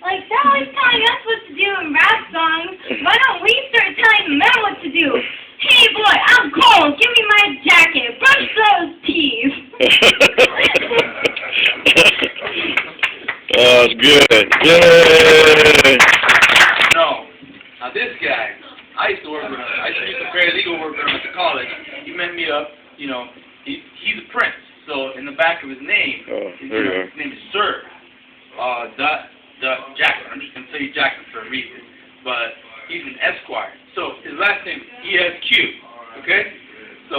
Like, they're always telling us what to do in rap songs. Why don't we start telling them what to do? Hey, boy, I'm cold. Give me my jacket. Brush those teeth. Oh, it's good. Yay! No. Now this guy, I used to work with him. I used to do some paralegal work with him at the college. He met me up, you know, he's a prince. So in the back of his name, his name is Sir Jackson. I'm just going to say Jackson for a reason. But he's an Esquire. So his last name is ESQ. Okay? So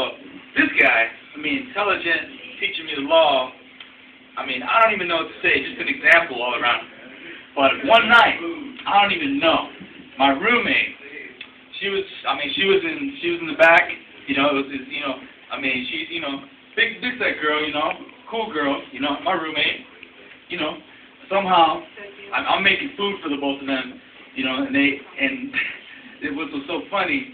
this guy, I mean, intelligent, teaching me the law. I mean, I don't even know what to say. Just an example all around. But one night, I don't even know. My roommate, she was in the back. You know, it was, you know, I mean, she's, you know, big that girl, you know, cool girl, you know, my roommate, you know, somehow I'm making food for the both of them, you know, and it was so funny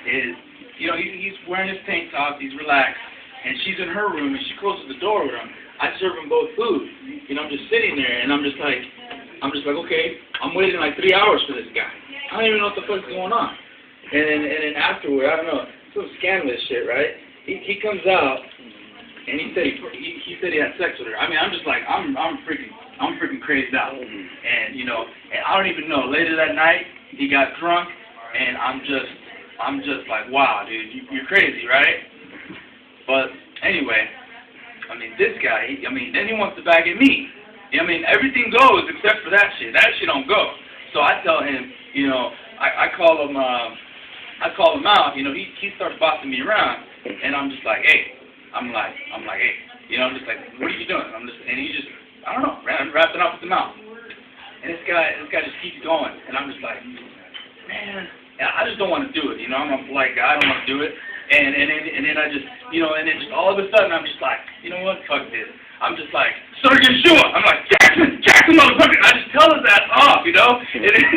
is, you know, he's wearing his tank top, he's relaxed, and she's in her room and she closes the door with him. I serve them both food, you know, I'm just sitting there and I'm just like, okay, I'm waiting like 3 hours for this guy. I don't even know what the fuck's going on. And then afterward, I don't know, some scandalous shit, right? He comes out and he said he had sex with her. I mean, I'm just like, I'm freaking crazed out. And you know, and I don't even know. Later that night, he got drunk, and I'm just like, wow, dude, you're crazy, right? But anyway, I mean, this guy, then he wants to bag at me. I mean, everything goes except for that shit. That shit don't go. So I tell him, you know, I call him out. You know, he starts bossing me around, and I'm just like, hey, I'm like, hey, you know, I'm just like, what are you doing? And he just, I don't know, wrapped it up with the mouth. And this guy just keeps going, and I'm just like, man, I just don't want to do it. You know, I'm a polite guy. I don't want to do it. And then I just, you know, and then just all of a sudden I'm just like, you know what, fuck this. I'm just like, Sir Yeshua. I'm like, Jackson, motherfucker. I just tell his ass off, you know. And then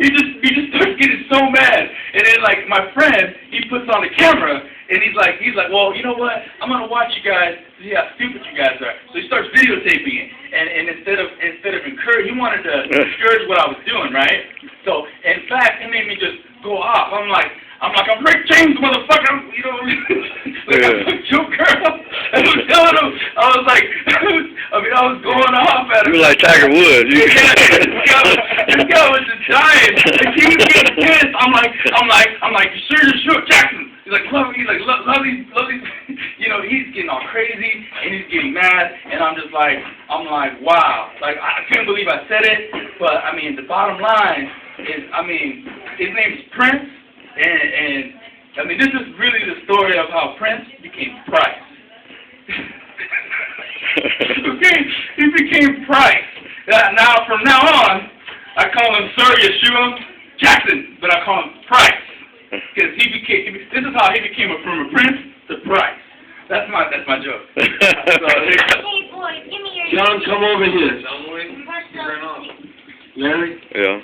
he just starts getting so mad. And then like my friend, he puts on the camera, and he's like, well, you know what? I'm gonna watch you guys to see how stupid you guys are. So he starts videotaping it. And instead of encourage, he wanted to discourage what I was doing, right? So in fact, it made me just go off. I'm like, I'm Rick James, motherfucker. You know, like I took your girl. I was telling him, I was like, I was going off at him. You like Tiger Woods. This guy was just dying. And he was getting pissed. I'm like, sure, Jackson. He's like, love these. You know, he's getting all crazy and he's getting mad, and I'm like, wow. Like I couldn't believe I said it, but I mean, the bottom line is, I mean, his name is Prince. And I mean, this is really the story of how Prince became Price. Okay, he became Price. Now, from now on, I call him Sir Yeshua Jackson, but I call him Price because this is how he became from a Prince to Price. That's my joke. So, Hey, boy, give me your... John, come over here. Brush those teeth. Larry? Yeah.